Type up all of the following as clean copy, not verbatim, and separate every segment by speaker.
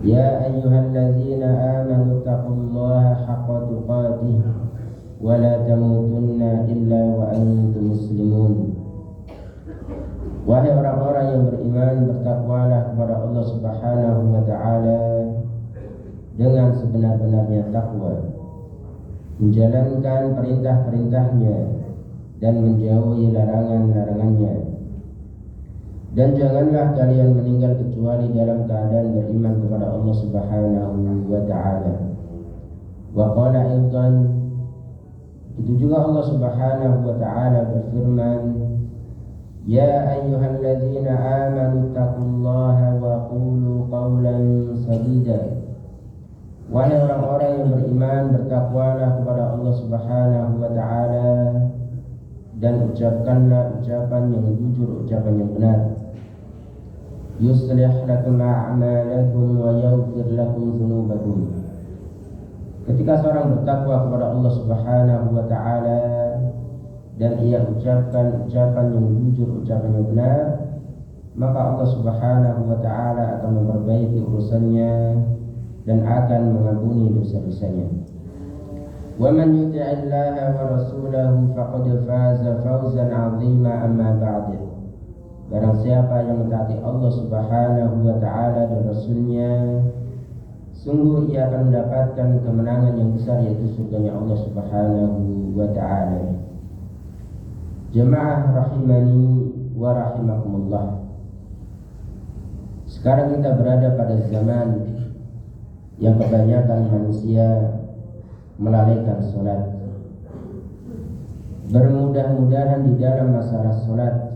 Speaker 1: يا أيها الذين آمنوا اتقوا الله حق تقاته ولا تموتن إلا وأنتم مسلمون. Wahai orang-orang yang beriman, bertakwalah kepada Allah Subhanahu wa Ta'ala dengan sebenar-benarnya takwa, menjalankan perintah-perintahnya dan menjauhi larangan-larangannya. Dan janganlah kalian meninggal kecuali dalam keadaan beriman kepada Allah Subhanahu wa Ta'ala. Wa qala aidan, itu juga Allah Subhanahu wa Ta'ala berfirman, Ya ayyuhalladzina amanu taqullaha wa qulu qawlan sadida. Wahai orang-orang yang beriman, bertakwalah kepada Allah Subhanahu wa Ta'ala dan ucapkanlah ucapan yang jujur, ucapan yang benar. Yuslih lakum a'malakum wa yaghfir lakum dzunubakum. Ketika seorang bertakwa kepada Allah Subhanahu wa Ta'ala dan ia ucapkan ucapan yang jujur, ucapan yang benar, maka Allah Subhanahu wa Ta'ala akan memperbaiki urusannya dan akan mengampuni dosa-dosanya. Wa man yuti'illaha wa rasulahu faqad faza fawzan 'azima, amma ba'd. Barang siapa yang mentaati Allah Subhanahu wa Ta'ala dan Rasulnya, sungguh ia akan mendapatkan kemenangan yang besar, yaitu surganya Allah Subhanahu wa Ta'ala. Jemaah rahimani wa rahimakumullah. Sekarang kita berada pada zaman yang kebanyakan manusia melalaikan sholat. Bermudah-mudahan di dalam masalah sholat,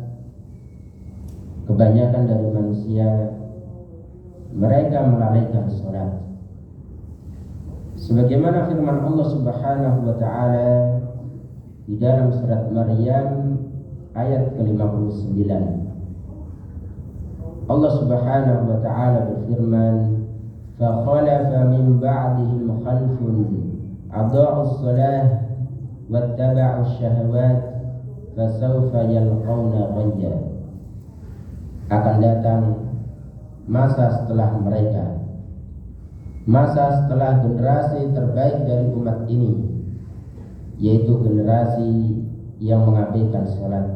Speaker 1: kebanyakan dari manusia mereka melalaikan sholat. Sebagaimana firman Allah Subhanahu wa Ta'ala di dalam surat Maryam ayat ke-59. Allah Subhanahu wa Ta'ala berfirman, fa khalafa min ba'dihim khalfun adaa'us shalah wattaba'us syahawat fasawfa yalqawna ghayya. Akan datang masa setelah mereka, masa setelah generasi terbaik dari umat ini, yaitu generasi yang mengabaikan sholat,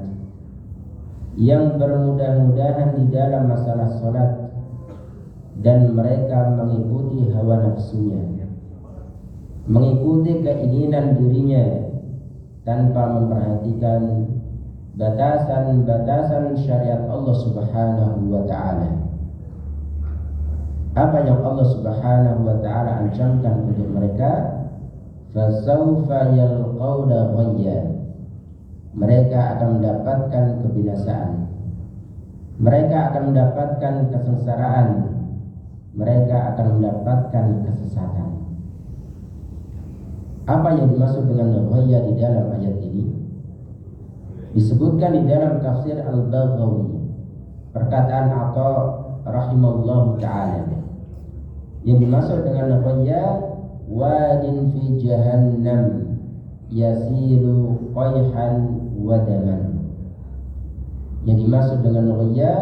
Speaker 1: yang bermudah-mudahan di dalam masalah sholat, dan mereka mengikuti hawa nafsunya, mengikuti keinginan dirinya tanpa memperhatikan batasan-batasan syariat Allah Subhanahu wa Ta'ala. Apa yang Allah Subhanahu wa Ta'ala ancamkan untuk mereka? Fasawfa yalqawna ghayya. Mereka akan mendapatkan kebinasaan, mereka akan mendapatkan kesengsaraan, mereka akan mendapatkan kesesatan. Apa yang dimaksud dengan ghayya di dalam ayat ini? Disebutkan di dalam tafsir Al-Baghawi, perkataan Atha rahimallahu ta'ala, yang dimaksud dengan ghayya, wadin fi jahannam yasilu qayhan wa daman. Yang dimaksud dengan ghayya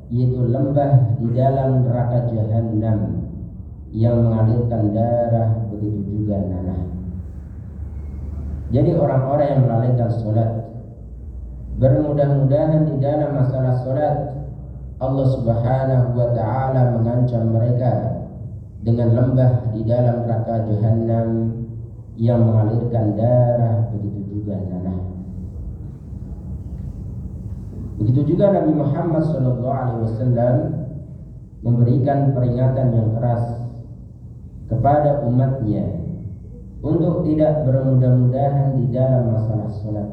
Speaker 1: yaitu lembah di dalam neraka jahannam yang mengalirkan darah, begitu juga nanah. Jadi orang-orang yang melalaikan sholat, bermudah-mudahan di dalam masalah sholat, Allah Subhanahu wa Ta'ala mengancam mereka dengan lembah di dalam neraka jahannam yang mengalirkan darah, begitu juga nanah. Begitu juga Nabi Muhammad SAW memberikan peringatan yang keras kepada umatnya untuk tidak bermudah-mudahan di dalam masalah sholat.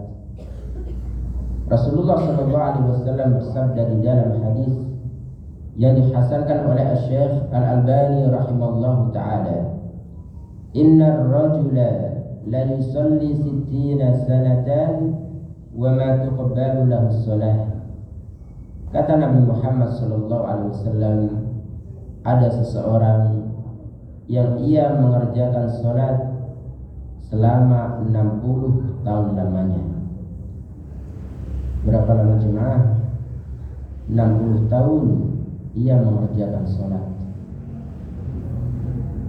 Speaker 1: Rasulullah SAW bersabda di dalam hadis yang dihasankan oleh Syekh Al-Albani rahimallahu ta'ala, Innar rajula la yusalli 60 sanatan wa ma tuqbalu lahu shalah. Kata Nabi Muhammad SAW, ada seseorang yang ia mengerjakan sholat selama 60 tahun lamanya. Berapa lama jemaah? 60 tahun ia mengerjakan sholat.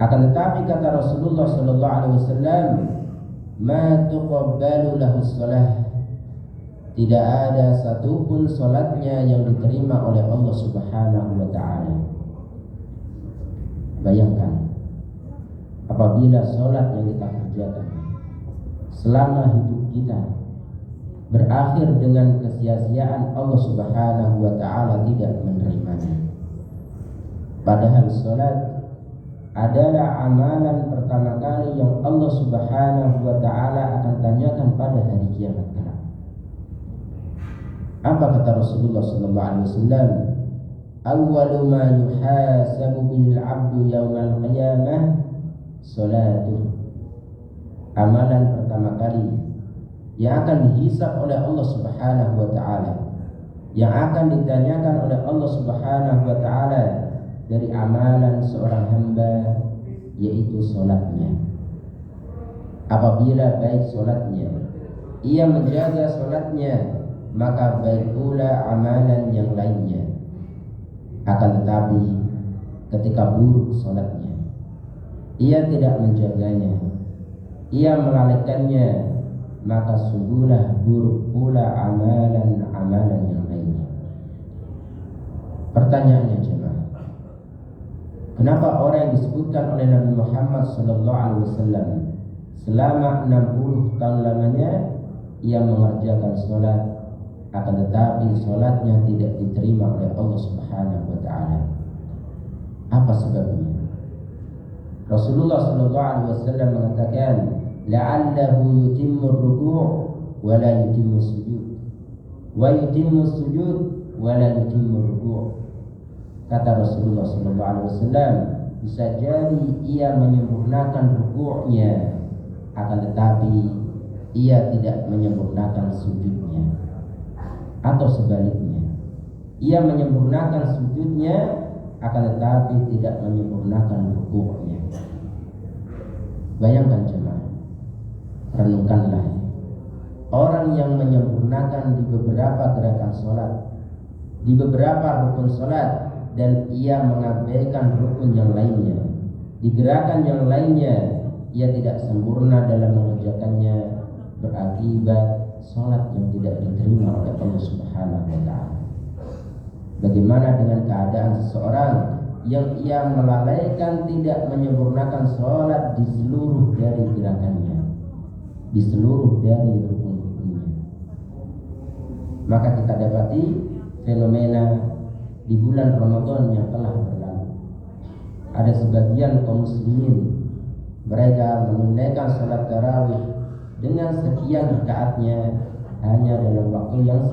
Speaker 1: Akan tetapi kata Rasulullah sallallahu alaihi wasallam, ma tuqabbalu lahu shalah, tidak ada satupun salatnya yang diterima oleh Allah Subhanahu wa taala. Bayangkan, apabila salat yang kita kerjakan selama hidup kita berakhir dengan kesia-siaan, Allah Subhanahu wa taala tidak menerimanya. Padahal salat adalah amalan pertama kali yang Allah Subhanahu wa taala akan tanyakan pada hari kiamat kelak. Apa kata Rasulullah sallallahu alaihi wasallam? Awwalu ma yuhasabu bihi al-'abdu yaumal qiyamah salatuh. Amalan pertama kali yang akan dihisab oleh Allah Subhanahu wa taala, yang akan ditanyakan oleh Allah Subhanahu wa taala dari amalan seorang hamba, yaitu solatnya. Apabila baik solatnya, ia menjaga solatnya, maka baik pula amalan yang lainnya. Akan tetapi ketika buruk solatnya, ia tidak menjaganya, ia melalaikannya, maka sungguhlah buruk pula amalan-amalan yang lainnya. Pertanyaannya jemaah, kenapa orang yang disebutkan oleh Nabi Muhammad SAW selama 60 tahun lamanya ia mengerjakan sholat, akan tetapi sholatnya tidak diterima oleh Allah Subhanahu wa taala? Apa sebabnya? Rasulullah SAW mengatakan, la'allahu yutimmu ruku' wa la yutimmu sujud, wa yutimmu sujud wa la yutimmu ruku'. Kata Rasulullah SAW, bisa jadi ia menyempurnakan rukuknya, akan tetapi ia tidak menyempurnakan sujudnya. Atau sebaliknya, ia menyempurnakan sujudnya, akan tetapi tidak menyempurnakan rukuknya. Bayangkan jemaah, renungkanlah, orang yang menyempurnakan di beberapa gerakan sholat, di beberapa rukun sholat, dan ia mengabaikan rukun yang lainnya, di gerakan yang lainnya ia tidak sempurna dalam mengerjakannya, berakibat sholat yang tidak diterima oleh Allah Subhanahu wa taala. Bagaimana dengan keadaan seseorang yang ia melalaikan tidak menyempurnakan sholat di seluruh dari gerakannya, di seluruh dari rukun-rukunnya? Maka kita dapati fenomena di bulan Ramadan yang telah berlalu, ada sebagian kaum muslimin, mereka menunaikan salat tarawih dengan sekian rakaatnya hanya dalam waktu yang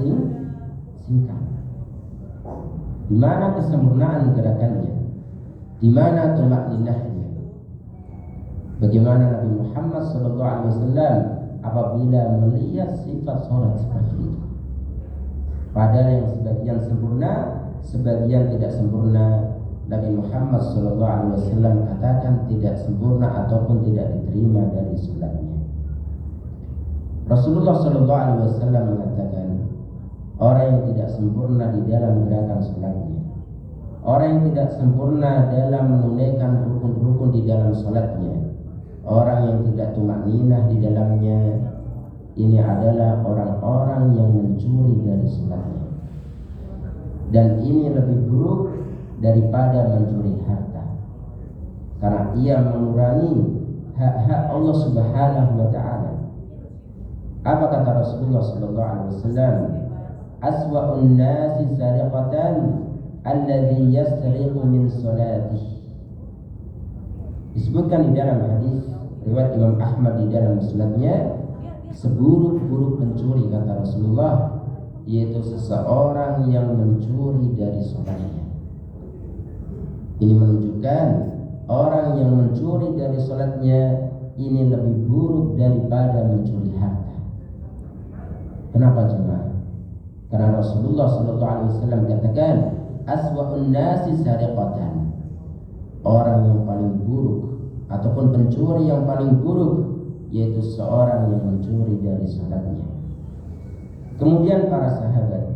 Speaker 1: singkat. Di mana kesempurnaan gerakannya? Di mana tumakninahnya? Bagaimana Nabi Muhammad SAW apabila melihat sifat salat seperti itu? Padahal yang sebagian sempurna, sebagian tidak sempurna, Nabi Muhammad SAW katakan tidak sempurna ataupun tidak diterima dari salatnya. Rasulullah SAW mengatakan, orang yang tidak sempurna di dalam gerakan salatnya, orang yang tidak sempurna dalam menunaikan rukun-rukun di dalam salatnya, orang yang tidak tumakninah di dalamnya, ini adalah orang-orang yang mencuri dari salatnya. Dan ini lebih buruk daripada mencuri harta, karena ia mengurangi hak-hak Allah Subhanahu wa taala. Apa kata Rasulullah sallallahu alaihi wasallam? Aswa'un nasi sariqatan alladhi yasriqu min salatihi. Disebutkan di dalam hadis riwayat Imam Ahmad di dalam musnadnya, seburuk-buruk pencuri kata Rasulullah yaitu seseorang yang mencuri dari salatnya. Ini menunjukkan orang yang mencuri dari salatnya ini lebih buruk daripada mencuri harta. Kenapa jemaah? Karena Rasulullah SAW katakan, aswa'un nasi sariqatan, orang yang paling buruk ataupun pencuri yang paling buruk yaitu seorang yang mencuri dari salatnya. Kemudian para sahabat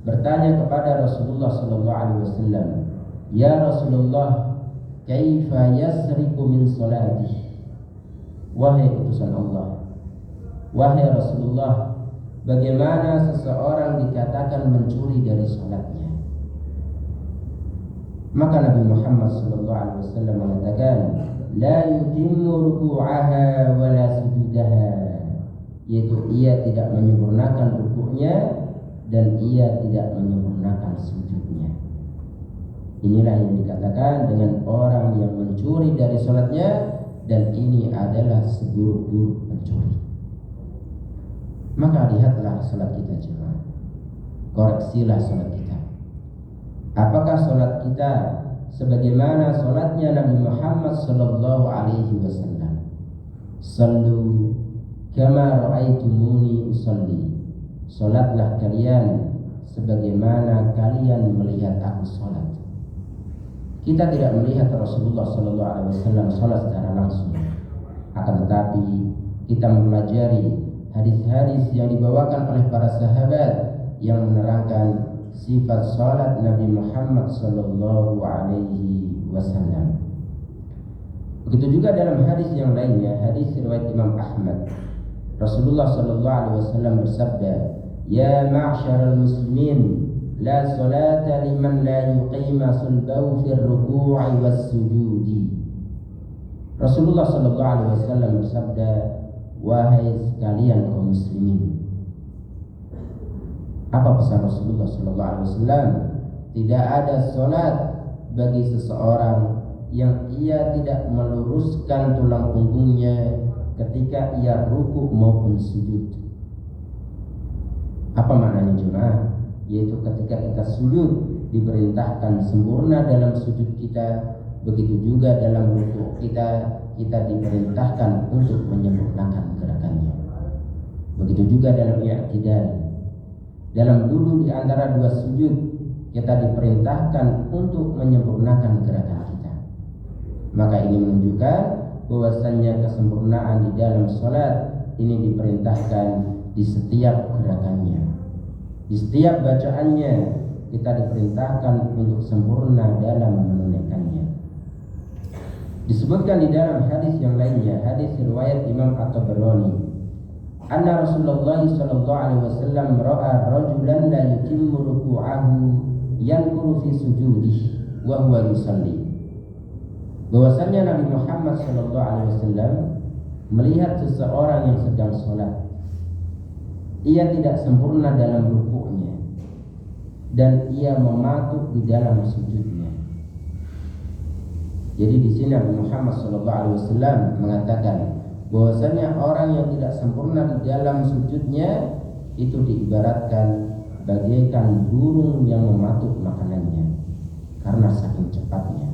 Speaker 1: bertanya kepada Rasulullah SAW, ya Rasulullah, kaifa yasriqu min salatihi. Wahai utusan Allah, wahai Rasulullah, bagaimana seseorang dikatakan mencuri dari salatnya? Maka Nabi Muhammad SAW mengatakan, la yutimmu ruku'aha wa la sujudaha, yaitu ia tidak menyempurnakan rukuknya dan ia tidak menyempurnakan sujudnya. Inilah yang dikatakan dengan orang yang mencuri dari salatnya, dan ini adalah seburuk-buruk pencuri. Maka lihatlah salat kita jemaah, koreksilah salat kita. Apakah salat kita sebagaimana salatnya Nabi Muhammad sallallahu alaihi wasallam? Sallu kama ra'aitumuni usalli. Salatlah kalian sebagaimana kalian melihat aku salat. Kita tidak melihat Rasulullah sallallahu alaihi wasallam salat secara langsung. Akan tetapi kita mempelajari hadis-hadis yang dibawakan oleh para sahabat yang menerangkan sifat salat Nabi Muhammad sallallahu alaihi wasallam. Begitu juga dalam hadis yang lainnya, hadis riwayat Imam Ahmad. Rasulullah sallallahu alaihi wasallam bersabda, "Ya ma'syaral muslimin, la salata liman la yuqima sulbahu fir ruku'i was sujudi." Rasulullah sallallahu alaihi wasallam bersabda, "Wahai sekalian kaum muslimin." Apa pesan Rasulullah sallallahu alaihi wasallam? Tidak ada salat bagi seseorang yang ia tidak meluruskan tulang punggungnya ketika ia ruku maupun sujud. Apa maknanya jemaah? Yaitu ketika kita sujud diperintahkan sempurna dalam sujud kita, begitu juga dalam ruku kita diperintahkan untuk menyempurnakan gerakannya. Begitu juga dalam i'tidal, dalam duduk di antara dua sujud kita diperintahkan untuk menyempurnakan gerakan kita. Maka ini menunjukkan bahwasannya kesempurnaan di dalam sholat ini diperintahkan di setiap gerakannya, di setiap bacaannya kita diperintahkan untuk sempurna dalam menunaikannya. Disebutkan di dalam hadis yang lainnya, hadis riwayat Imam At-Tabarani, anna Rasulullah sallallahu alaihi wasallam ra'a rajulan la yutimmu ruku'ahu yankuru fi sujudihi wa huwa yusalli. Bahwasanya Nabi Muhammad sallallahu alaihi wasallam melihat seseorang yang sedang sholat, ia tidak sempurna dalam rukuknya dan ia mematuk di dalam sujudnya. Jadi di sini Nabi Muhammad sallallahu alaihi wasallam mengatakan bahwasanya orang yang tidak sempurna di dalam sujudnya itu diibaratkan bagaikan burung yang mematuk makanannya karena saking cepatnya.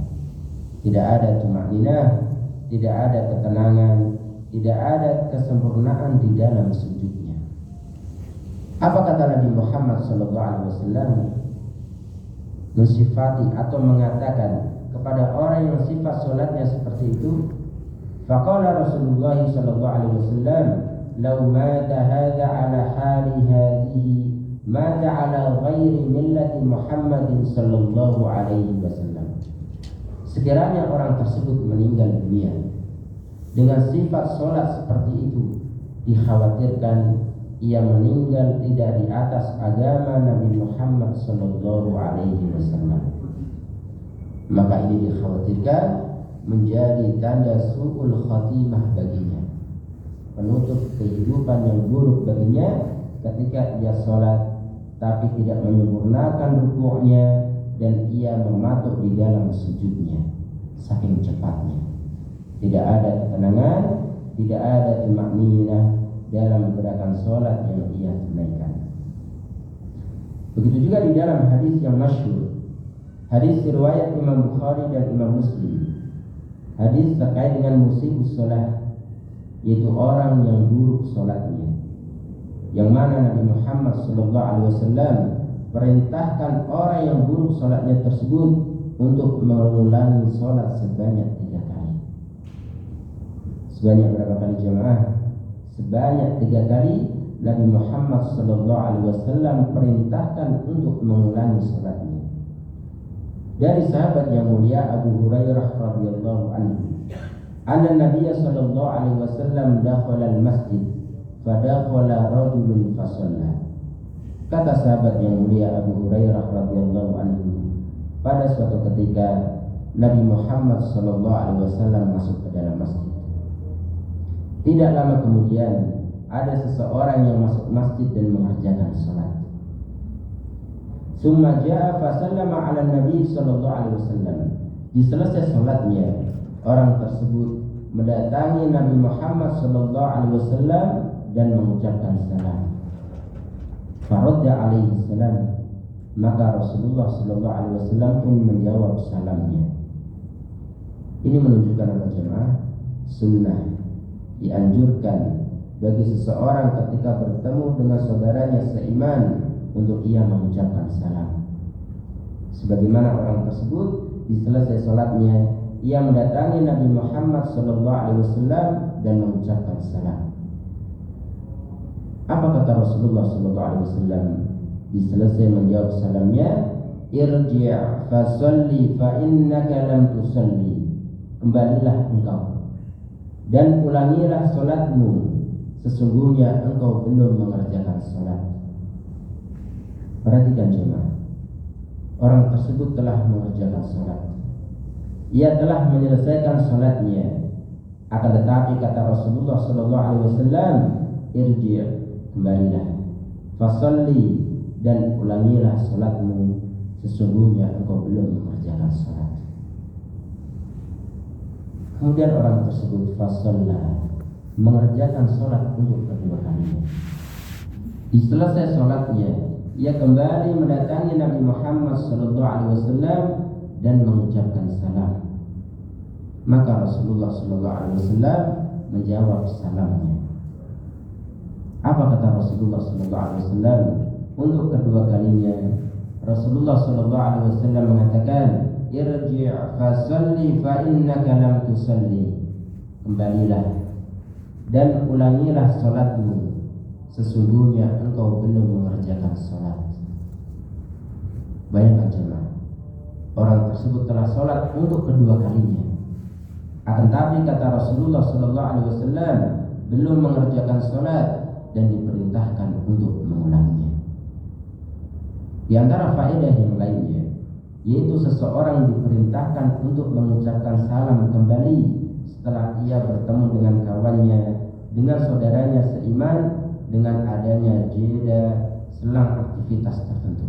Speaker 1: Tidak ada tumaninah, tidak ada ketenangan, tidak ada kesempurnaan di dalam sujudnya. Apa kata Nabi Muhammad SAW? Mensifati atau mengatakan kepada orang yang sifat solatnya seperti itu, faqala Rasulullah SAW, "Lau mata hadza ala hali hadhihi, mata ala ghairi millati Muhammadin sallallahu alaihi wasallam." Sekiranya orang tersebut meninggal dunia dengan sifat sholat seperti itu, dikhawatirkan ia meninggal tidak di atas agama Nabi Muhammad sallallahu alaihi wasallam. Maka ini dikhawatirkan menjadi tanda su'ul khatimah baginya, penutup kehidupan yang buruk baginya ketika ia sholat tapi tidak menyempurnakan rukuknya dan ia mematuk di dalam sujudnya saking cepatnya. Tidak ada ketenangan, tidak ada tumaninah dalam gerakan sholat yang ia tunaikan. Begitu juga di dalam hadis yang masyhur, hadis riwayat Imam Bukhari dan Imam Muslim, hadis terkait dengan musii'us sholat, yaitu orang yang buruk sholatnya, yang mana Nabi Muhammad SAW perintahkan orang yang buruk sholatnya tersebut untuk mengulangi sholat sebanyak 3 kali. Sebanyak berapa kali jemaah? Sebanyak 3 kali Nabi Muhammad SAW perintahkan untuk mengulangi sholatnya. dari sahabat yang mulia Abu Hurairah radhiyallahu anhu, anna Nabiy sallallahu alaihi wasallam dakhala al-masjid fadakhala rajulun fasalla. Kata sahabat yang mulia Abu Hurairah radhiyallahu anhu, pada suatu ketika Nabi Muhammad sallallahu alaihi wasallam masuk ke dalam masjid. Tidak lama kemudian ada seseorang yang masuk masjid dan mengerjakan salat. Summa jaa fa sallama ala Nabi sallallahu alaihi wasallam. Di selesai salatnya, orang tersebut mendatangi Nabi Muhammad sallallahu alaihi wasallam dan mengucapkan salam. Faradda alaihi salam, maka Rasulullah sallallahu alaihi wasallam pun menjawab salamnya. Ini menunjukkan apa jemaah? Sunnah dianjurkan bagi seseorang ketika bertemu dengan saudaranya seiman untuk ia mengucapkan salam. Sebagaimana orang tersebut di selesai salatnya ia mendatangi Nabi Muhammad SAW dan mengucapkan salam. Apa kata Rasulullah SAW di selesai menjawab salamnya? Irji' fasalli fa innaka lam tusalli. Kembalilah engkau dan ulangilah salatmu, sesungguhnya engkau belum mengerjakan salat. Perhatikan jemaah, orang tersebut telah mengerjakan salat, ia telah menyelesaikan salatnya, akan tetapi kata Rasulullah SAW, irji', kembalilah, fasalli, dan ulangilah salatmu, sesungguhnya engkau belum mengerjakan salat. Kemudian orang tersebut fasalla, mengerjakan salat untuk kedua kalinya. Di selesai salatnya, ia kembali mendatangi Nabi Muhammad SAW dan mengucapkan salam. Maka Rasulullah SAW menjawab salamnya. Apa kata Rasulullah SAW? Untuk kedua kalinya, Rasulullah SAW mengatakan, irji' fasalli fa innaka lam tusalli. Kembalilah dan ulangilah salatmu, sesungguhnya engkau belum mengerjakan salat. Bayangkan jemaah, orang tersebut telah salat untuk kedua kalinya, akan tapi kata Rasulullah SAW belum mengerjakan salat dan diperintahkan untuk mengulanginya. Di antara faedah yang lainnya, yaitu seseorang diperintahkan untuk mengucapkan salam kembali setelah ia bertemu dengan kawannya, dengan saudaranya seiman, dengan adanya jeda selang aktivitas tertentu.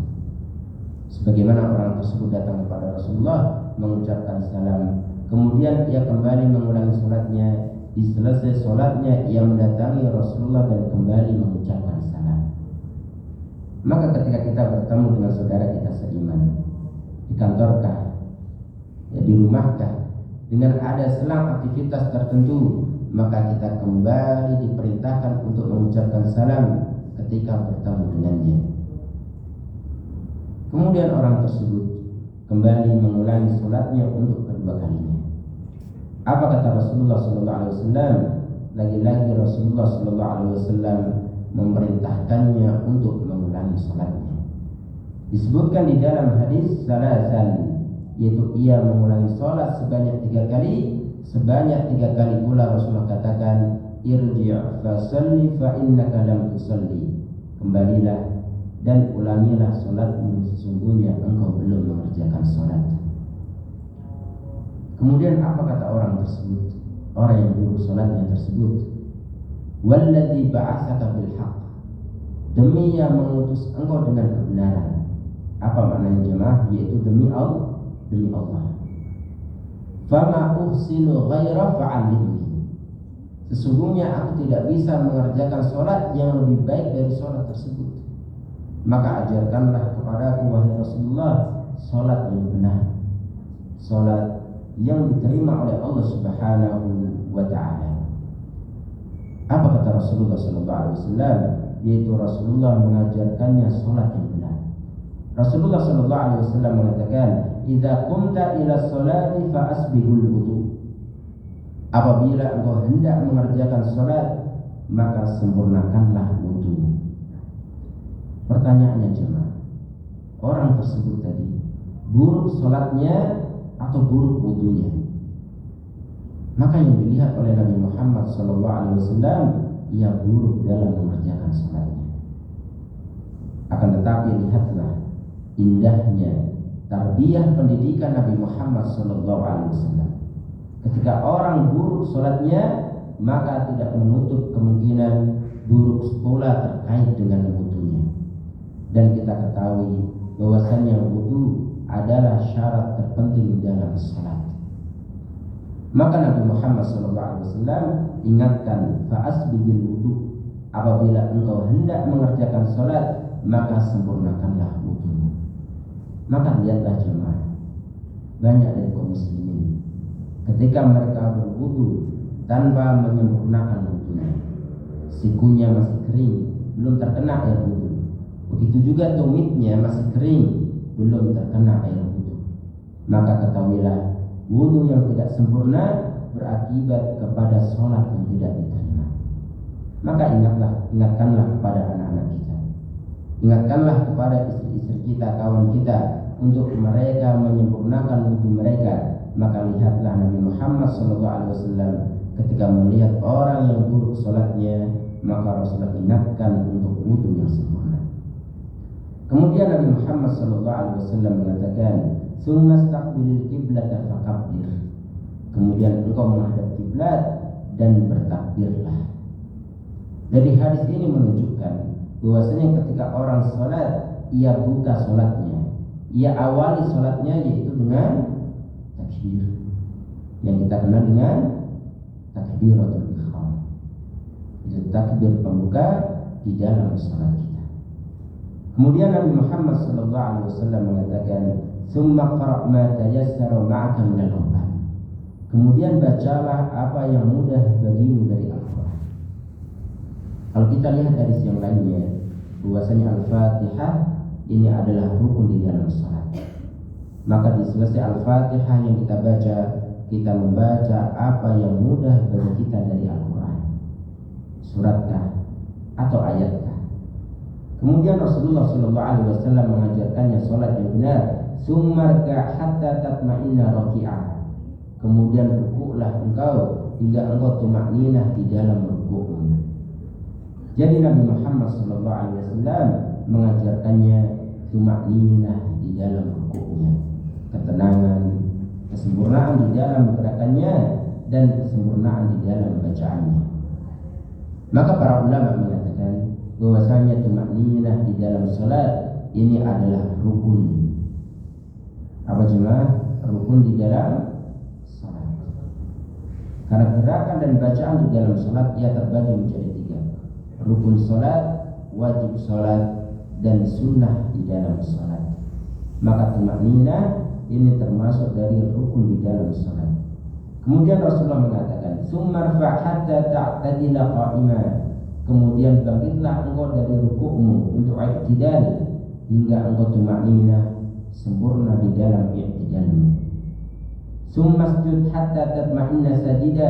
Speaker 1: Sebagaimana orang tersebut datang kepada Rasulullah mengucapkan salam, kemudian ia kembali mengulangi salatnya. Di selesai salatnya ia mendatangi Rasulullah dan kembali mengucapkan salam. Maka ketika kita bertemu dengan saudara kita seiman, di kantorkah, ya di rumahkah, dengan ada selang aktivitas tertentu, maka kita kembali diperintahkan untuk mengucapkan salam ketika bertemu dengannya. Kemudian orang tersebut kembali mengulangi salatnya untuk kedua kalinya. Apa kata Rasulullah SAW? Lagi-lagi Rasulullah SAW memerintahkannya untuk mengulangi salatnya. Disebutkan di dalam hadis salasan, yaitu ia mengulangi salat sebanyak 3 kali. Sebanyak 3 kali pula Rasulullah katakan, irji' fasalli fa innaka lam tusalli. Kembalilah dan ulangilah salatmu, sesungguhnya engkau belum mengerjakan salat. Kemudian apa kata orang tersebut? Orang yang dulu salatnya tersebut, walladzi ba'atsaka bil haqq, demi yang mengutus engkau dengan kebenaran. Apa maknanya jemaah? Yaitu demi Allah, demi Allah. Fama uhsinu ghaira fa'allimni, sesungguhnya aku tidak bisa mengerjakan salat yang lebih baik dari salat tersebut, maka ajarkanlah kepadaku wahai Rasulullah salat yang benar, salat yang diterima oleh Allah Subhanahu wa ta'ala. Apa kata Rasulullah SAW? Yaitu Rasulullah mengajarkannya salat yang benar. Rasulullah SAW mengatakan, idza qumta ila sholati fa asbihul wudu. Apabila engkau hendak mengerjakan salat, maka sempurnakanlah wudu. Pertanyaannya jemaah, orang tersebut tadi buruk sholatnya atau buruk wudunya. Maka yang dilihat oleh Nabi Muhammad SAW, ia buruk dalam mengerjakan sholatnya. Akan tetapi lihatlah indahnya tarbiyah pendidikan Nabi Muhammad SAW. Ketika orang buruk sholatnya, maka tidak menutup kemungkinan buruk pula terkait dengan wudunya. Dan kita ketahui bahwasanya wudu adalah syarat terpenting dalam sholat. Maka Nabi Muhammad SAW ingatkan, fa'asbibil wudu, apabila engkau hendak mengerjakan sholat, maka sempurnakanlah wudu. Maka lihatlah jemaah, banyak dari kaum muslimin ketika mereka berwudu tanpa menyempurnakan wudunya, sikunya masih kering, belum terkena air wudu. Begitu juga tumitnya masih kering, belum terkena air wudu. Maka ketahuilah, wudu yang tidak sempurna berakibat kepada sholat yang tidak diterima. Maka ingatkanlah kepada anak-anak kita, ingatkanlah kepada istri-istri kita, kawan kita, untuk mereka menyempurnakan wudu mereka. Maka lihatlah Nabi Muhammad SAW ketika melihat orang yang buruk sholatnya, maka Rasulullah ingatkan untuk wudu yang sempurna. Kemudian Nabi Muhammad SAW mengatakan, "Tsumma istaqbilil qiblata fakabbir." Kemudian engkau menghadap kiblat dan bertakbirlah. Dari hadis ini menunjukkan bahwasanya ketika orang sholat, ia buka sholatnya, ia awali sholatnya yaitu dengan takbir, yang kita kenal dengan takbiratul ihram. Itu takbir pembuka di dalam sholat kita. Kemudian Nabi Muhammad SAW mengatakan, "Tsumma qra' ma tayassara ma'aka minal Qur'an." Kemudian bacalah apa yang mudah bagimu dari Al-Qur'an. Kalau kita lihat dari yang lainnya, bahwasanya Al-Fatihah ini adalah rukun di dalam salat. Maka di selesai Al-Fatihah yang kita baca, kita membaca apa yang mudah bagi kita dari Al-Quran, suratkah atau ayatkah. Kemudian Rasulullah SAW mengajarkannya sholat yang benar, "Summarka hatta tatma'inna raki'ah." Kemudian rukuklah engkau hingga engkau tumakninah di dalam rukukmu. Jadi Nabi Muhammad SAW mengajarkannya tumakninah di dalam rukuknya, ketenangan, kesempurnaan di dalam gerakannya, dan kesempurnaan di dalam bacaannya. Maka para ulama mengatakan bahwasanya tumakninah di dalam salat ini adalah rukun. Apa jemaah? Rukun di dalam salat. Karena gerakan dan bacaan di dalam salat ia terbagi menjadi 3. Rukun salat, wajib salat, dan sunnah di dalam salat. Maka tumakninah ini termasuk dari rukun di dalam salat. Kemudian Rasulullah mengatakan, "Tsummarfa' hatta ta'tadila qa'ima." Kemudian bangkitlah engkau dari rukukmu untuk i'tidal hingga engkau tumakninah sempurna di dalam i'tidalmu. "Tsummasjud hatta tatma'inna sajida."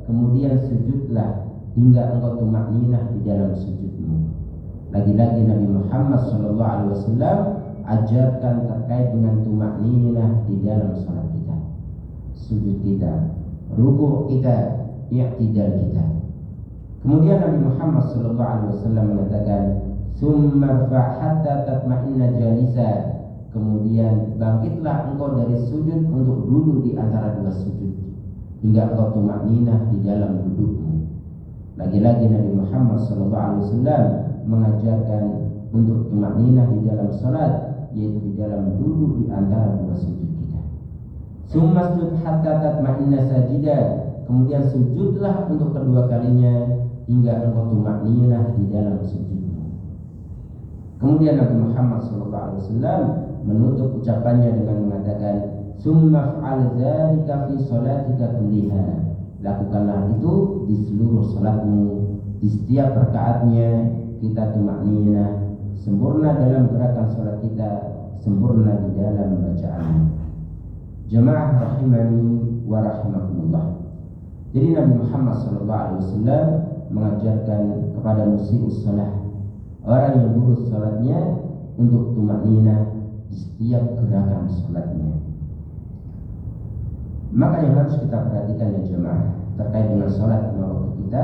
Speaker 1: Kemudian sujudlah hingga engkau tumakninah di dalam sujudmu. Lagi-lagi Nabi Muhammad SAW ajarkan terkait dengan tumakninah di dalam salat kita, sujud kita, rukuk kita, i'tidal kita. Kemudian Nabi Muhammad SAW mengatakan, "Tsummarfa' hatta tatma'inna jalisa." Kemudian bangkitlah engkau dari sujud untuk duduk di antara 2 sujud hingga engkau tumakninah di dalam dudukmu. Lagi-lagi Nabi Muhammad SAW mengajarkan untuk tumakninah di dalam salat, yaitu di dalam duduk di antara 2 sujud kita. "Tsummasjud hatta tatma'inna sajida." Kemudian sujudlah untuk kedua kalinya hingga engkau tumakninah di dalam sujudmu. Kemudian Nabi Muhammad SAW menutup ucapannya dengan mengatakan, "Tsumma fa'al dzalika fi shalatika kulliha." Lakukanlah itu di seluruh salatmu, di setiap rakaatnya kita tumakninah, sempurna dalam gerakan salat kita, sempurna di dalam bacaannya. Jemaah rahimani wa rahimakumullah. Jadi Nabi Muhammad SAW mengajarkan kepada musii'us shalah, orang yang buruk salatnya, untuk tumakninah di setiap gerakan sholatnya. Maka yang harus kita perhatikan ya jemaah terkait dengan sholat lima waktu kita,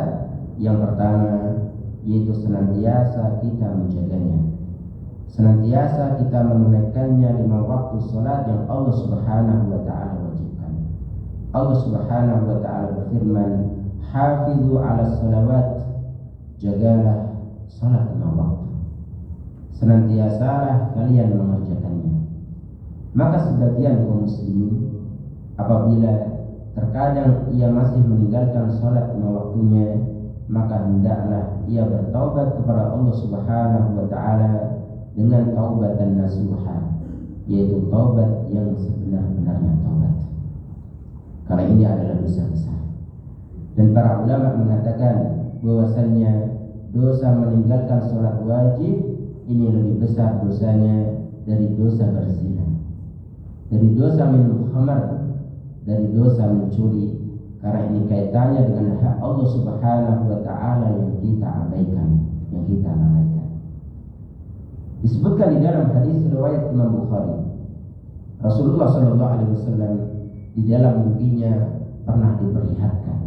Speaker 1: yang pertama yaitu senantiasa kita menjaganya, senantiasa kita menunaikannya lima waktu sholat yang Allah Subhanahu wa Ta'ala wajibkan. Allah Subhanahu wa Ta'ala berfirman, hafizu ala salawat, jagalah sholat lima waktu, senantiasalah kalian mengerjakannya. Maka sebagian kaum muslimin apabila terkadang ia masih meninggalkan sholat lima waktunya, maka hendaklah ia bertaubat kepada Allah Subhanahu wa Ta'ala dengan taubatan nasuha, yaitu taubat yang sebenar-benarnya taubat, karena ini adalah dosa besar. Dan para ulama mengatakan bahwasannya dosa meninggalkan sholat wajib ini lebih besar dosanya dari dosa berzina, dari dosa minum khamar, dari dosa mencuri, karena ini kaitannya dengan hak Allah Subhanahu wa Ta'ala yang kita abaikan, yang kita lalaikan. Disebutkan di dalam hadis riwayat Imam Bukhari, Rasulullah sallallahu alaihi wasallam di dalam mimpinya pernah diperlihatkan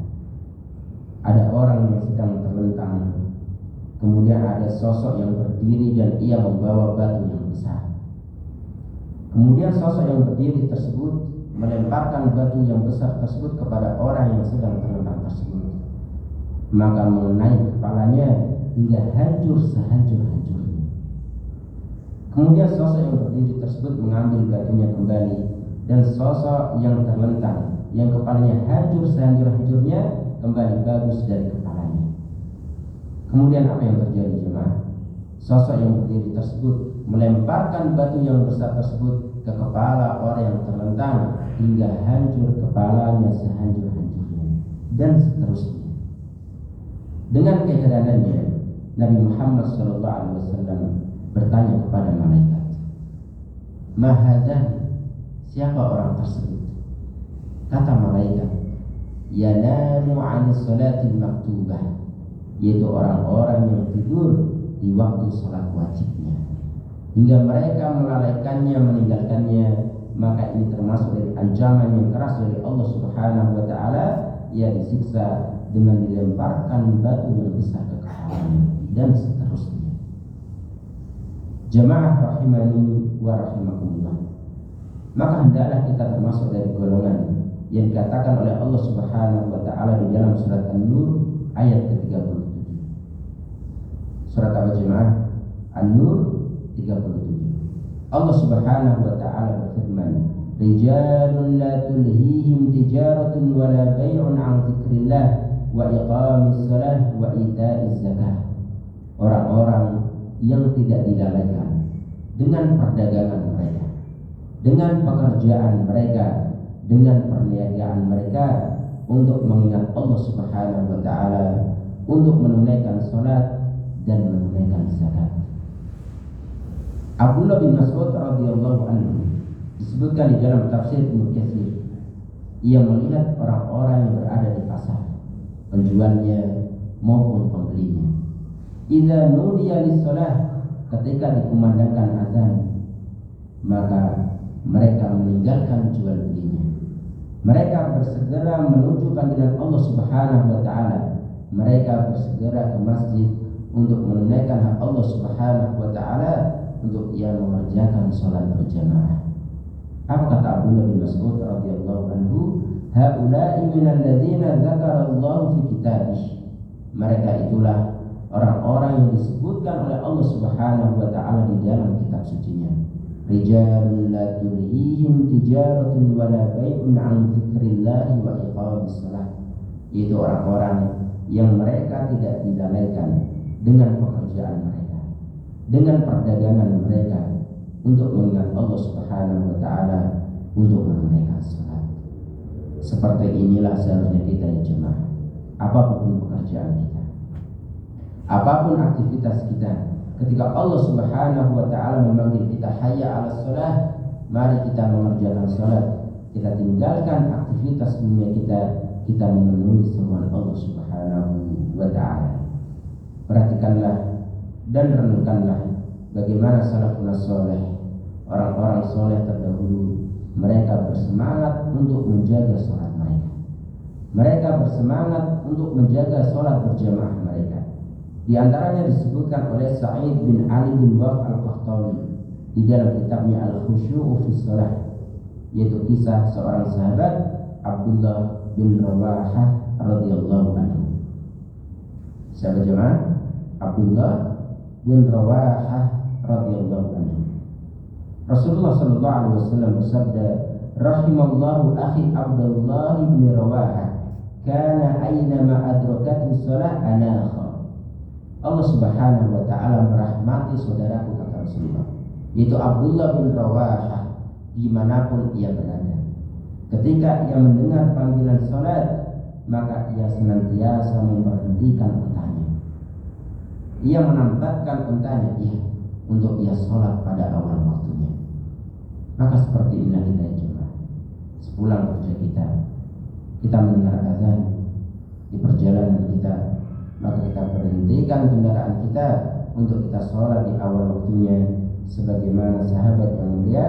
Speaker 1: ada orang yang sedang terlentang, kemudian ada sosok yang berdiri dan ia membawa batu yang besar. Kemudian sosok yang berdiri tersebut melemparkan batu yang besar tersebut kepada orang yang sedang terlentang tersebut, maka mengenai kepalanya hingga hancur sehancur-hancurnya. Kemudian sosok yang berdiri tersebut mengambil batunya kembali, dan sosok yang terlentang yang kepalanya hancur sehancur-hancurnya kembali bagus dari kepalanya. Kemudian apa yang terjadi jemaah? Sosok yang berdiri tersebut melemparkan batu yang besar tersebut ke kepala orang yang terlentang hingga hancur kepalanya sehancur-hancurnya, dan seterusnya. Dengan keheranannya Nabi Muhammad SAW bertanya kepada malaikat, "Mahadzan?" Siapa orang tersebut? Kata malaikat, "Yanamu 'an salatil maktubah," yaitu orang-orang yang tidur di waktu salat wajibnya hingga mereka melalaikannya, meninggalkannya. Maka ini termasuk dari ancaman yang keras dari Allah Subhanahu wa Ta'ala, ia disiksa dengan dilemparkan batu yang besar ke kepalanya, dan seterusnya. Jamaah rahimani wa rahimakumullah, maka hendaklah kita termasuk dari golongan yang dikatakan oleh Allah Subhanahu wa Ta'ala di dalam surat An-Nur ayat ke-37. Surat apa jemaah? An-Nur 37. Allah Subhanahu wa Ta'ala berfirman, "Rijalun la tulhihim tijaratun wa la bai'un 'an dzikrillah wa iqamis shalah wa ita'iz zakah." Orang-orang yang tidak dilalaikan dengan perdagangan mereka, dengan pekerjaan mereka, dengan perniagaan mereka untuk mengingat Allah Subhanahu wa Ta'ala, untuk menunaikan salat dan menunaikan zakat. Abdullah bin Mas'ud radhiyallahu anhu disebutkan di dalam tafsir Ibnu Katsir, ia melihat orang-orang yang berada di pasar, penjualnya maupun pembelinya. Idza nudiya lis-shalah, ketika dikumandangkan azan, maka mereka meninggalkan jual belinya. Mereka bersegera menuju panggilan Allah Subhanahu wa Ta'ala. Mereka bersegera ke masjid untuk menunaikan hak Allah Subhanahu wa Ta'ala, untuk ia mengerjakan sholat berjamaah. Apa kata Abdullah bin Mas'ud radhiyallahu anhu? Haula'i minal ladzina dzakarallahu fi kitabih. Mereka itulah orang-orang yang disebutkan oleh Allah Subhanahu wa Ta'ala di dalam kitab sucinya. Rijalun la tulhihim tijaratun wa la bai'un 'an dzikrillahi wa iqamis shalah. Itu orang-orang yang mereka tidak dilalaikan dengan pekerjaan mereka, dengan perdagangan mereka, untuk mengingat Allah Subhanahu wa Ta'ala, untuk menunaikan salat. Seperti inilah seharusnya kita ya jemaah. Apapun pekerjaan kita, apapun aktivitas kita, ketika Allah Subhanahu wa Ta'ala memanggil kita hayya 'alas shalah, mari kita mengerjakan salat. Kita tinggalkan aktivitas dunia kita memenuhi seruan Allah Subhanahu wa Ta'ala. Perhatikanlah dan renungkanlah bagaimana salafun saleh, orang-orang soleh terdahulu, mereka bersemangat untuk menjaga sholat mereka. Mereka bersemangat untuk menjaga sholat berjamaah mereka. Di antaranya disebutkan oleh Sa'id bin Ali bin Waf al-Qahtani di dalam kitabnya Al-Khushu'u fi Shalah, yaitu kisah seorang sahabat Abdullah bin Rawahah radhiyallahu anhu. Sahabat jemaah, Abdullah bin Rawahah radhiyallahu anhu. Rasulullah sallallahu alaihi wasallam bersabda, "Rahimallahu akhi Abdullah bin Rawahah, kana aynama adrakathu shalah anakha." Allah Subhanahu wa taala merahmati saudaraku, kata Rasulullah, yaitu Abdullah bin Rawahah, dimanapun ia berada. Ketika ia mendengar panggilan salat, maka ia senantiasa memberhentikan untanya. Ia menampakkan untanya untuk ia sholat pada awal waktunya. Maka seperti inilah kita ya jemaah. Sepulang kerja kita mendengar azan di perjalanan kita, maka kita berhentikan kendaraan kita untuk kita sholat di awal waktunya, sebagaimana sahabat yang mulia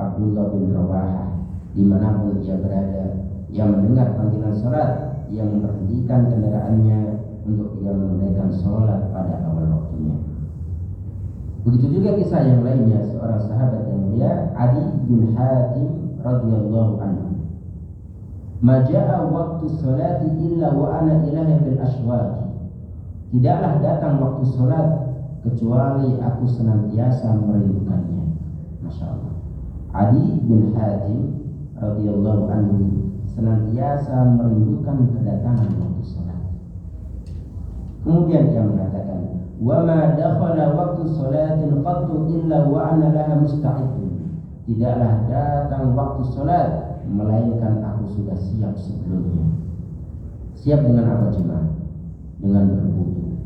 Speaker 1: Abdullah bin Rawahah, dimanapun ia berada, ia mendengar panggilan sholat, ia memberhentikan kendaraannya untuk ia menunaikan sholat pada awal waktunya. Begitu juga kisah yang lainnya, seorang sahabat yang mulia Adi bin Hatim radhiyallahu anhu. Maja'a waktu sholati illa wa ana ilahi bil ashwaqi. Tidaklah datang waktu sholat kecuali aku senantiasa merindukannya. Masya Allah. Adi bin Hatim radhiyallahu anhu senantiasa merindukan kedatangan waktu sholat. Kemudian dia mengatakan, wa ma dakhala waktu sholatin qattu illa wa ana laha musta'idun. Tidaklah datang waktu sholat melainkan aku sudah siap sebelumnya. Siap dengan apa jemaah? Dengan berwudu,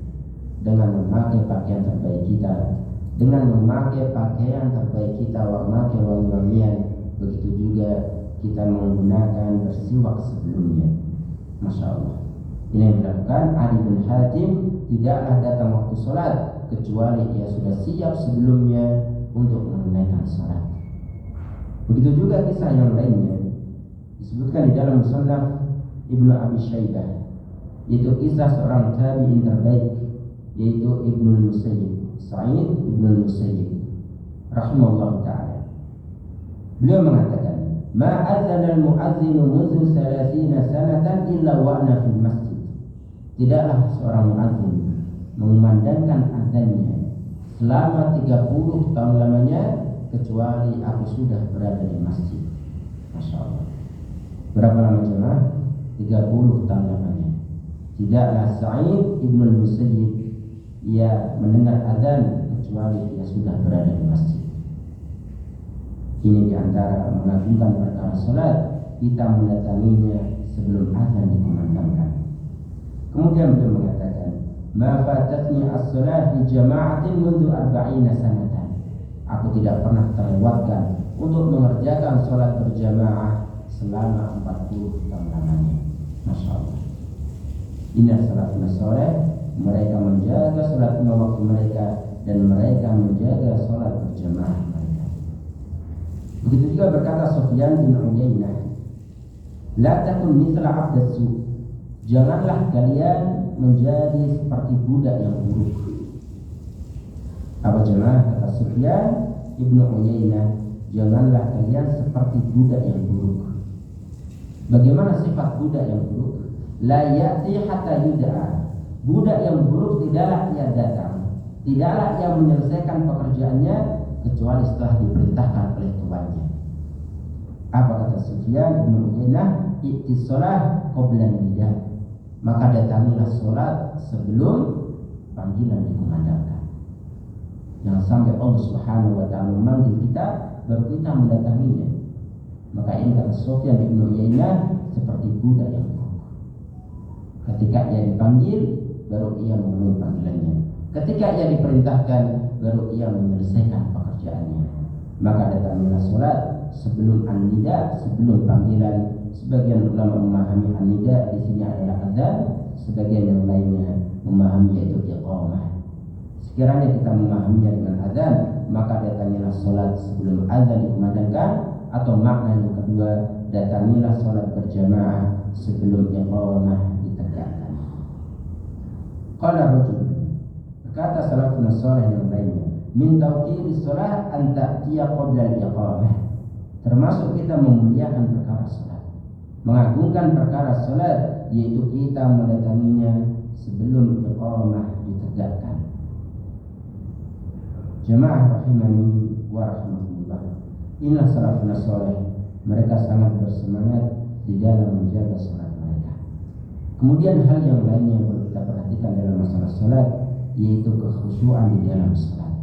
Speaker 1: dengan memakai pakaian terbaik kita, dengan memakai pakaian terbaik kita, memakai wangi-wangian. Begitu juga kita menggunakan bersiwak sebelumnya. Masya Allah. Ini yang dilakukan Adi bin Hatim. Tidaklah datang waktu sholat kecuali ia sudah siap sebelumnya untuk menunaikan sholat. Begitu juga kisah yang lainnya disebutkan di dalam Musannaf Ibnu Abi Syaibah, yaitu kisah seorang tabi'in terbaik, yaitu Ibnu Musayyib, Sa'id Ibnu Musayyib rahimahullah ta'ala. Beliau mengatakan, ma adzana al-mu'adzinu mundu 30 sanatan illa wa ana fil masjid. Tidaklah seorang muadzin mengumandangkan azannya selama 30 tahun lamanya kecuali aku sudah berada di masjid. Masya Allah. Berapa lama jemaah? 30 tahun lamanya. Tidaklah Sa'id Ibnu Musayyib ia mendengar azan kecuali ia sudah berada di masjid. Ini diantara mengagungkan perkara salat, kita mendatanginya sebelum azan dikumandangkan. Kemudian beliau mengatakan, ma fatatni as-salat fi jama'atin mundu 40 sanatan. Aku tidak pernah terlewatkan untuk mengerjakan salat berjamaah selama 40 tahun lamanya. Masya Allah. Inilah salafus saleh, mereka menjaga salat lima waktu mereka dan mereka menjaga salat berjamaah mereka. Begitu juga berkata Sufyan bin Uyainah, la takun mithla 'abdas su'. Janganlah kalian menjadi seperti budak yang buruk. Apa jemaah? Kata Sufyan Ibnu Uyainah, janganlah kalian seperti budak yang buruk. Bagaimana sifat budak yang buruk? La ya'ti hatta yud'a. Budak yang buruk tidaklah ia datang, tidaklah ia menyelesaikan pekerjaannya kecuali setelah diperintahkan oleh tuannya. Apa kata Sufyan Ibnu Uyainah? I'tis shalah qabla nida. Maka datangilah sholat sebelum panggilan dikumandangkan. Jangan sampai Allah Subhanahu wa ta'ala memanggil kita baru kita mendatanginya. Maka ini kata Sufyan bin Uyainah seperti budak yang buruk. Ketika ia dipanggil baru ia memenuhi panggilannya. Ketika ia diperintahkan baru ia menyelesaikan pekerjaannya. Maka datangilah sholat sebelum an-nida, sebelum panggilan. Sebagian ulama memahami an-nida di sini adalah azan, sebagian yang lainnya memahami yaitu iqamah. Sekiranya kita memahaminya dengan azan, maka datangilah sholat sebelum azan dikumandangkan, atau makna yang kedua, datangilah sholat berjamaah sebelum iqamah ditegakkan. Qala rajul, berkata salafun salih yang lainnya, min tawqiris sholat an ta'tiya qabla al-iqamah. Termasuk kita memuliakan perkara sholat, mengagungkan perkara sholat, yaitu kita mendatanginya sebelum iqamah ditegakkan. Jemaah rahimani wa rahmatullah. Inilah salafun salih, mereka sangat bersemangat di dalam menjaga salat mereka. Kemudian hal yang lainnya yang perlu kita perhatikan dalam masalah salat, yaitu kekhusyuan di dalam salat.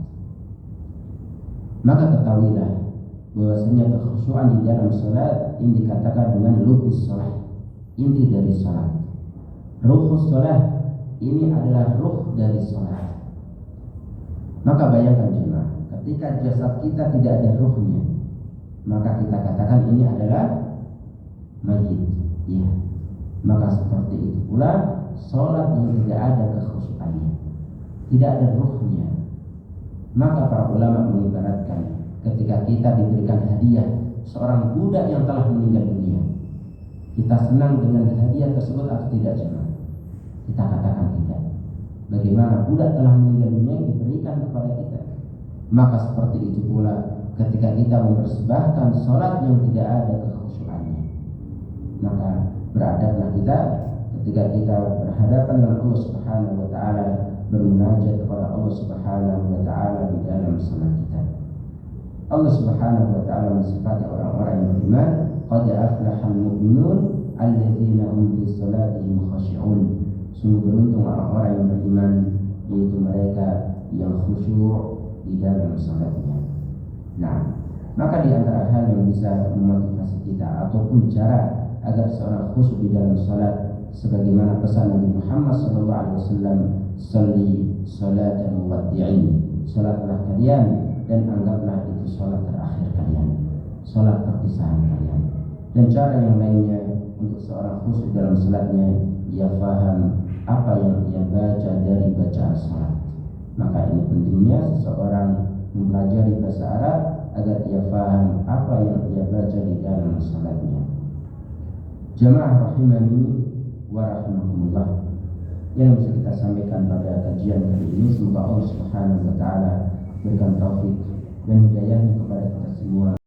Speaker 1: Maka ketahuilah bahwasanya kekhusyuan di dalam salat ini dikatakan dengan lubus salat, inti dari salat. Ruhus salat ini adalah ruh dari salat. Maka bayangkan jemaah, ketika jasad kita tidak ada ruhnya, maka kita katakan ini adalah mayit. Ya. Maka seperti itu pula salat yang tidak ada kekhusyuannya, tidak ada ruhnya. Maka para ulama mengibaratkan ketika kita diberikan hadiah seorang budak yang telah meninggal dunia, kita senang dengan hadiah tersebut atau tidak jemaah? Kita katakan tidak. Bagaimana budak telah meninggal dunia yang diberikan kepada kita? Maka seperti itu pula ketika kita mempersembahkan sholat yang tidak ada kekhusyuannya, maka beradablah kita ketika kita berhadapan dengan Allah Subhanahu wa taala, bermunajat kepada Allah Subhanahu wa taala di dalam salat kita. Allah Subhanahu wa taala mensifati orang-orang yang beriman, qad aflahal mu'minun alladzina hum fi sholatihim khashi'un. Sungguh beruntung orang-orang yang beriman, yaitu mereka yang khusyuk di dalam salatnya. Nah, maka di antara hal yang bisa memotivasi kita ataupun cara agar seorang khusyuk di dalam salat, sebagaimana pesan Nabi Muhammad SAW, "Shalli salatan muwaddi'in." Salatlah kalian dan anggaplah itu salat terakhir kalian, salat perpisahan kalian. Dan cara yang lainnya untuk seorang khusyuk dalam salatnya, ia faham apa yang ia baca dari bacaan salat. Maka ini pentingnya seseorang mempelajari bahasa Arab agar ia faham apa yang ia baca di dalam salatnya. Jamaah rahimani wa rahimakumullah, yang bisa kita sampaikan pada kajian kali ini, semoga Allah Subhanahu wa taala berikan taufik dan hidayahnya kepada kita semua.